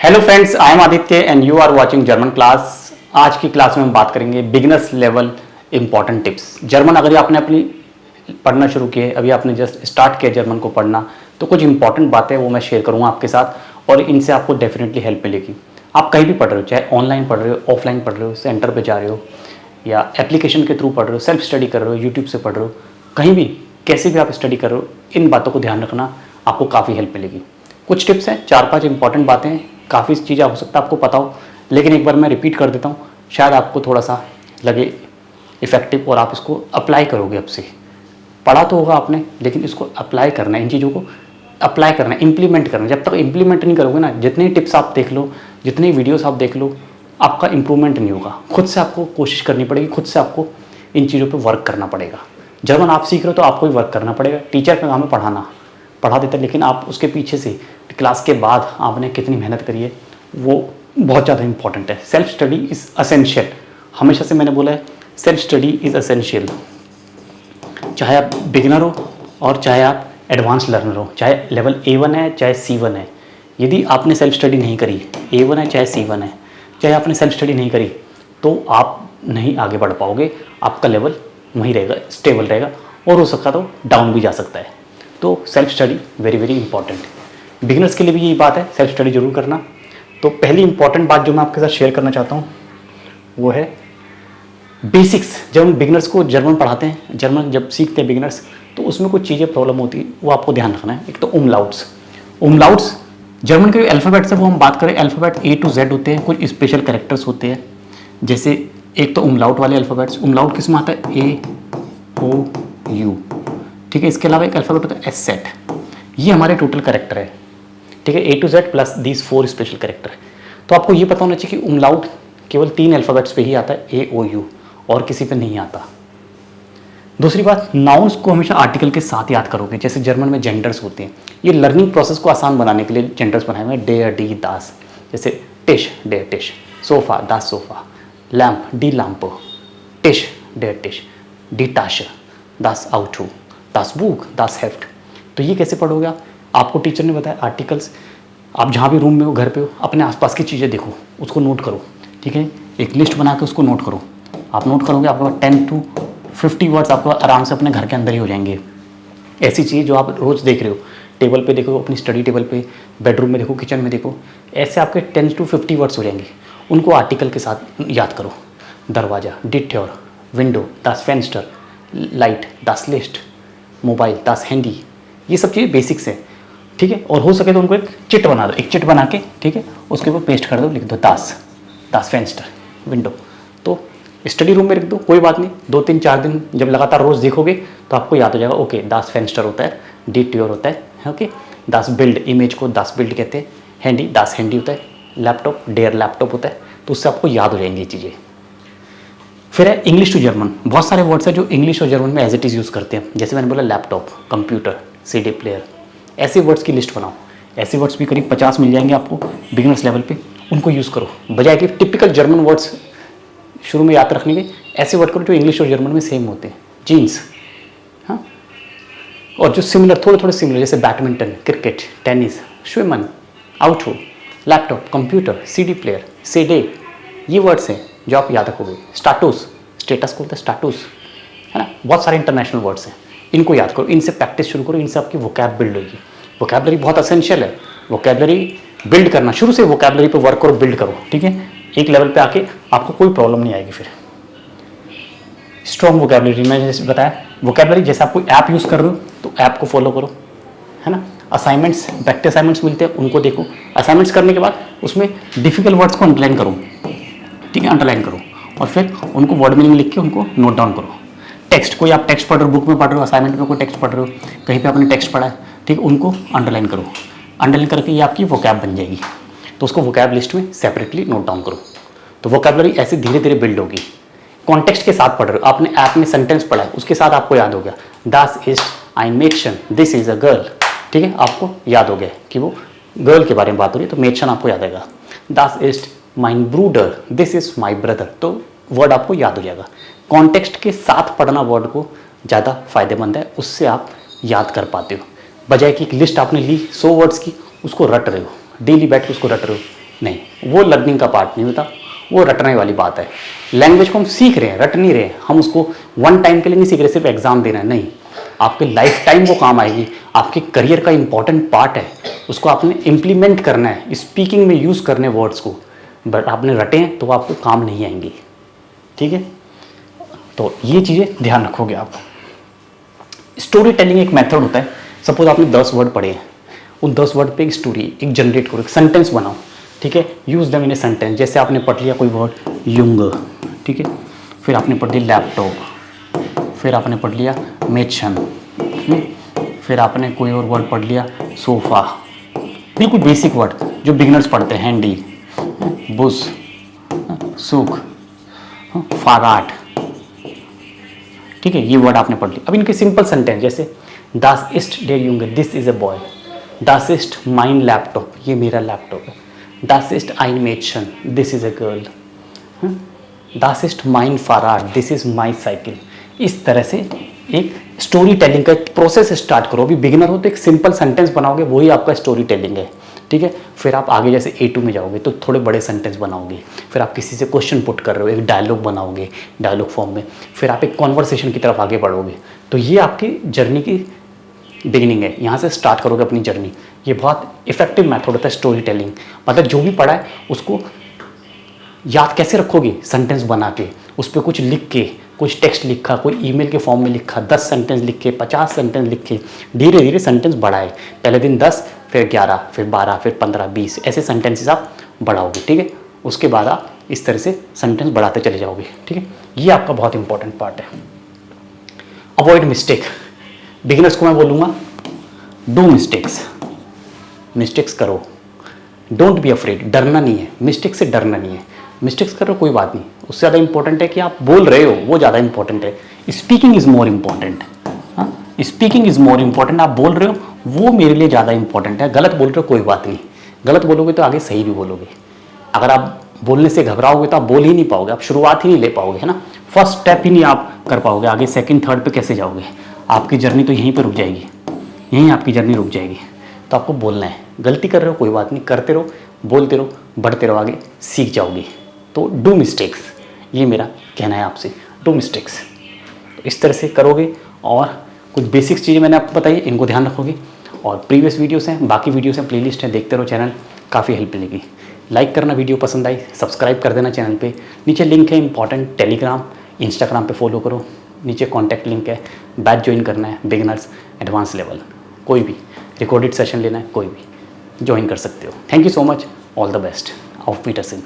Hello friends, I am Aditya and you are watching German class. आज की class में हम बात करेंगे beginners level important tips. German अगर आपने अपनी पढ़ना शुरू किए, अभी आपने जस्ट स्टार्ट किया जर्मन को पढ़ना, तो कुछ इंपॉर्टेंट बातें वो मैं शेयर करूँगा आपके साथ और इनसे आपको डेफिनेटली हेल्प मिलेगी। आप कहीं भी पढ़ रहे हो, चाहे ऑनलाइन पढ़ रहे हो, ऑफलाइन पढ़ रहे हो, सेंटर पर जा रहे हो या एप्लीकेशन के थ्रू पढ़ रहे हो, सेल्फ स्टडी कर रहे हो, यूट्यूब से पढ़ रहे हो, कहीं भी कैसे भी आप स्टडी कर रहे हो, इन बातों को ध्यान रखना, आपको काफ़ी हेल्प मिलेगी। कुछ टिप्स हैं, 4-5 इंपॉर्टेंट बातें हैं, काफ़ी चीज़ें हो सकता है आपको पता हो, लेकिन एक बार मैं रिपीट कर देता हूँ, शायद आपको थोड़ा सा लगे इफ़ेक्टिव और आप इसको अप्लाई करोगे। अब से पढ़ा तो होगा आपने, लेकिन इसको अप्लाई करना है, इन चीज़ों को अप्लाई करना है, इम्प्लीमेंट करना है। जब तक इम्प्लीमेंट नहीं करोगे ना, जितने टिप्स आप देख लो, जितनी वीडियोस आप देख लो, आपका इम्प्रूवमेंट नहीं होगा। खुद से आपको कोशिश करनी पड़ेगी, खुद से आपको इन चीज़ों पर वर्क करना पड़ेगा। जर्मन आप सीख रहे हो तो आपको भी वर्क करना पड़ेगा। टीचर का काम है पढ़ाना, पढ़ा देता है, लेकिन आप उसके पीछे से क्लास के बाद आपने कितनी मेहनत करी है वो बहुत ज़्यादा इंपॉर्टेंट है। Self study is essential. हमेशा से मैंने बोला है, सेल्फ स्टडी इज़ असेंशियल। चाहे आप बिगिनर हो और चाहे आप एडवांस लर्नर हो, चाहे लेवल A1 है चाहे C1 है, यदि आपने सेल्फ स्टडी नहीं करी, A1 है चाहे C1 है, चाहे आपने सेल्फ स्टडी नहीं करी, तो आप नहीं आगे बढ़ पाओगे। आपका लेवल वहीं रहेगा, स्टेबल रहेगा, और हो सकता तो डाउन भी जा सकता है। तो self study very very important है। बिगिनर्स के लिए भी यही बात है, सेल्फ स्टडी जरूर करना। तो पहली इंपॉर्टेंट बात जो मैं आपके साथ शेयर करना चाहता हूँ वो है बेसिक्स। जब हम बिगिनर्स को जर्मन पढ़ाते हैं, जर्मन जब सीखते हैं बिगिनर्स, तो उसमें कुछ चीज़ें प्रॉब्लम होती है, वो आपको ध्यान रखना है। एक तो उमलाउट्स जर्मन के अल्फ़ाबेट्स है, वो हम बात करें अल्फ़ाबेट A to Z होते हैं, कुछ स्पेशल कैरेक्टर्स होते हैं। जैसे एक तो उमलाउट वाले अल्फ़ाबेट्स, उमलाउट किस में आता है, A-O-U, ठीक है। इसके अलावा एक अल्फ़ाबेट होता है एस सेट, ये हमारे टोटल कैरेक्टर है, ठीक है। A to Z plus these 4 special character. तो आपको ये पता होना चाहिए कि उमलाउट केवल 3 अल्फ़ाबेट्स पे ही आता है, A-O-U, और किसी पे नहीं आता। दूसरी बात, नाउन्स को हमेशा आर्टिकल के साथ याद करोगे। जैसे जर्मन में जेंडर्स होते हैं, ये लर्निंग प्रोसेस को आसान बनाने के लिए जेंडर्स बनाए हुए हैं, डेयर डी दास। जैसे टिश डेयर टिश, सोफ़ा दास sofa, lamp D lamp, टिश dare टिश, D टाश दास आउटू, दास बुक दास हेफ्ट। तो ये कैसे पढ़ोगे आप? आपको टीचर ने बताया आर्टिकल्स। आप जहाँ भी रूम में हो, घर पे हो, अपने आसपास की चीज़ें देखो, उसको नोट करो, ठीक है। एक लिस्ट बना के उसको नोट करो। आप नोट करोगे, आपको 10 to 50 वर्ड्स आपको आराम से अपने घर के अंदर ही हो जाएंगे। ऐसी चीज़ जो आप रोज़ देख रहे हो, टेबल पे देखो, अपनी स्टडी टेबल पे, बेडरूम में देखो, किचन में देखो, ऐसे आपके 10 to 50 वर्ड्स हो जाएंगे। उनको आर्टिकल के साथ याद करो। दरवाज़ा डी ट्योर, विंडो दास फेंस्टर, लाइट दास लिस्ट, मोबाइल दास हैंडी। ये सब चीज़ें बेसिक्स है, ठीक है। और हो सके तो उनको एक चिट बना दो, एक चिट बना के, ठीक है, उसके ऊपर पेस्ट कर दो, लिख दो दास फेंस्टर विंडो। तो स्टडी रूम में लिख दो, कोई बात नहीं। 2-3-4 दिन जब लगातार रोज़ देखोगे तो आपको याद हो जाएगा, ओके दास फेंस्टर होता है, डी ट्योर होता है, ओके। दास बिल्ड, इमेज को दास बिल्ड कहते हैं। हैंडी दास हैंडी होता है। लैपटॉप डेयर लैपटॉप होता है। तो उससे आपको याद हो जाएंगी ये चीज़ें। फिर है इंग्लिश टू जर्मन। बहुत सारे वर्ड्स हैं जो इंग्लिश और जर्मन में एज इट इज़ यूज़ करते हैं। जैसे मैंने बोला लैपटॉप, कंप्यूटर, CD प्लेयर, ऐसे वर्ड्स की लिस्ट बनाओ। ऐसे वर्ड्स भी करीब 50 मिल जाएंगे आपको बिगिनर्स लेवल पे, उनको यूज़ करो। बजाय कि टिपिकल जर्मन वर्ड्स शुरू में याद रखने के, ऐसे वर्ड करो जो इंग्लिश और जर्मन में सेम होते हैं। जीन्स, हाँ, और जो सिमिलर, थोड़े थोड़े सिमिलर, जैसे बैडमिंटन, क्रिकेट, टेनिस, स्विमन, outdoor, laptop, computer, CD player, सेडे, ये वर्ड्स हैं जो आप याद रखोगे। स्टाटस, स्टेटस को बोलते हैं स्टाटस, है ना। बहुत सारे इंटरनेशनल वर्ड्स हैं, इनको याद करो, इनसे प्रैक्टिस शुरू करो, इनसे आपकी वोकैब बिल्ड होगी। वोकैबलरी बहुत असेंशियल है। वोकैबलरी बिल्ड करना, शुरू से वोकैबलरी पे वर्क करो, बिल्ड करो, ठीक है। एक लेवल पे आके आपको कोई प्रॉब्लम नहीं आएगी। फिर स्ट्रॉन्ग वोकैबलरी, मैंने जैसे बताया, वोकैबलरी जैसे आप कोई ऐप यूज़ कर रहे हो तो ऐप को फॉलो करो, है ना। असाइनमेंट्स, प्रैक्टिस असाइनमेंट्स मिलते हैं, उनको देखो। असाइनमेंट्स करने के बाद उसमें डिफिकल्ट वर्ड्स को अंडरलाइन करो, ठीक है, अंडरलाइन करो, और फिर उनको वर्ड मीनिंग लिख के उनको नोट डाउन करो। टेक्स्ट, कोई आप टेक्स्ट पढ़ रहे हो, बुक में पढ़ रहे हो, असाइनमेंट में कोई टेक्स्ट पढ़ रहे हो, कहीं पे आपने टेक्स्ट पढ़ा है, ठीक है, उनको अंडरलाइन करो। अंडरलाइन करके ये आपकी वोकैब बन जाएगी। तो उसको वोकैब लिस्ट में सेपरेटली नोट डाउन करो। तो वोकैबलरी ऐसे धीरे धीरे बिल्ड होगी। कॉन्टेक्स्ट के साथ पढ़ रहे हो, आपने ऐप में सेंटेंस पढ़ा है, उसके साथ आपको याद हो गया, दास इज आई मेक्शन, दिस इज अ गर्ल, ठीक है, आपको याद हो गया कि वो गर्ल के बारे में बात हो रही है, तो मेक्शन आपको याद आएगा। दास इज माइन ब्रूडर, दिस इज माई ब्रदर, तो वर्ड आपको याद हो जाएगा। कॉन्टेक्स्ट के साथ पढ़ना वर्ड को ज़्यादा फायदेमंद है, उससे आप याद कर पाते हो। बजाय कि एक लिस्ट आपने ली 100 वर्ड्स की, उसको रट रहे हो, डेली बैठ के उसको रट रहे हो, नहीं, वो लर्निंग का पार्ट नहीं होता, वो रटने वाली बात है। लैंग्वेज को हम सीख रहे हैं, रट नहीं रहे हैं, हम उसको वन टाइम के लिए नहीं सीख रहे, सिर्फ एग्जाम देना है, नहीं, आपके लाइफ टाइम वो काम आएगी, आपके करियर का इंपॉर्टेंट पार्ट है, उसको आपने इम्प्लीमेंट करना है, स्पीकिंग में यूज़ करने वर्ड्स को, बट आपने रटे हैं तो आपको काम नहीं आएंगी, ठीक है। तो ये चीज़ें ध्यान रखोगे आप। स्टोरी टेलिंग एक मेथड होता है, सपोज आपने 10 वर्ड पढ़े हैं, उन 10 वर्ड पे एक स्टोरी एक जनरेट करो, एक सेंटेंस बनाओ, ठीक है, use them in a sentence. जैसे आपने पढ़ लिया कोई वर्ड युंग, ठीक है, फिर आपने पढ़ लिया लैपटॉप, फिर आपने पढ़ लिया मेचन, फिर आपने कोई और वर्ड पढ़ लिया सोफ़ा, बिल्कुल बेसिक वर्ड जो बिगनर्स पढ़ते हैं, हैंडी, बुश, सुख, फाराट, ठीक है, ये वर्ड आपने पढ़ लिया। अब इनके सिंपल सेंटेंस जैसे दास इस्ट डेर यूंगे, दिस इज ए बॉय, दास इस्ट माइन लैपटॉप, ये मेरा लैपटॉप है, दास इस्ट आइन मेचन, दिस इज ए गर्ल, दास इस्ट माइन फाराट, दिस इज माई साइकिल। इस तरह से एक स्टोरी टेलिंग का प्रोसेस स्टार्ट करो। अभी बिगिनर हो तो एक सिंपल सेंटेंस बनाओगे, वही आपका स्टोरी टेलिंग है, ठीक है। फिर आप आगे जैसे A2 में जाओगे तो थोड़े बड़े सेंटेंस बनाओगे, फिर आप किसी से क्वेश्चन पुट कर रहे हो, एक डायलॉग बनाओगे डायलॉग फॉर्म में, फिर आप एक कॉन्वर्सेशन की तरफ आगे बढ़ोगे। तो ये आपकी जर्नी की बिगिनिंग है, यहाँ से स्टार्ट करोगे अपनी जर्नी। ये बहुत इफेक्टिव मेथड होता है स्टोरी टेलिंग, मतलब जो भी पढ़ा है उसको याद कैसे रखोगे, सेंटेंस बना के, उस पर कुछ लिख के, कुछ टेक्स्ट लिखा, कोई ईमेल के फॉर्म में लिखा, 10 सेंटेंस लिख के, 50 सेंटेंस लिख के, धीरे धीरे सेंटेंस बढ़ाए। पहले दिन 10, फिर 11, फिर 12, फिर 15, 20, ऐसे सेंटेंसेस आप बढ़ाओगे, ठीक है। उसके बाद आप इस तरह से सेंटेंस बढ़ाते चले जाओगे, ठीक है। ये आपका बहुत इंपॉर्टेंट पार्ट है। अवॉइड मिस्टेक, बिगिनर्स को मैं बोलूँगा डू मिस्टेक्स, मिस्टेक्स करो, डोंट बी अफ्रेड, डरना नहीं है, मिस्टेक से डरना नहीं है। मिस्टेक्स करो कोई बात नहीं, उससे ज़्यादा इंपॉर्टेंट है कि आप बोल रहे हो, वो ज़्यादा इंपॉर्टेंट है। स्पीकिंग इज़ मोर इम्पॉर्टेंट, हाँ, स्पीकिंग इज़ मोर इम्पॉर्टेंट। आप बोल रहे हो वो मेरे लिए ज़्यादा इंपॉर्टेंट है। गलत बोल रहे हो कोई बात नहीं, गलत बोलोगे तो आगे सही भी बोलोगे। अगर आप बोलने से घबराओगे तो आप बोल ही नहीं पाओगे, आप शुरुआत ही नहीं ले पाओगे, है ना। फर्स्ट स्टेप ही नहीं आप कर पाओगे, आगे सेकंड थर्ड पे कैसे जाओगे। आपकी जर्नी तो यहीं पर रुक जाएगी, यहीं आपकी जर्नी रुक जाएगी। तो आपको बोलना है, गलती कर रहे हो कोई बात नहीं, करते रहो, बोलते रहो, बढ़ते रहो, आगे सीख जाओगे। तो डू मिस्टेक्स, ये मेरा कहना है आपसे, डू मिस्टेक्स। तो इस तरह से करोगे और कुछ बेसिक्स चीज़ें मैंने आपको बताई, इनको ध्यान रखोगे। और प्रीवियस वीडियोस हैं, बाकी वीडियोस हैं, प्लेलिस्ट है, देखते रहो चैनल, काफ़ी हेल्प मिलेगी। लाइक करना, वीडियो पसंद आई सब्सक्राइब कर देना चैनल पे। नीचे लिंक है इंपॉर्टेंट, टेलीग्राम, इंस्टाग्राम पे फॉलो करो, नीचे कॉन्टैक्ट लिंक है, बैच ज्वाइन करना है, बिगिनर्स एडवांस लेवल, कोई भी रिकॉर्डेड सेशन लेना है, कोई भी ज्वाइन कर सकते हो। Thank you so much, all the best, auf Wiedersehen।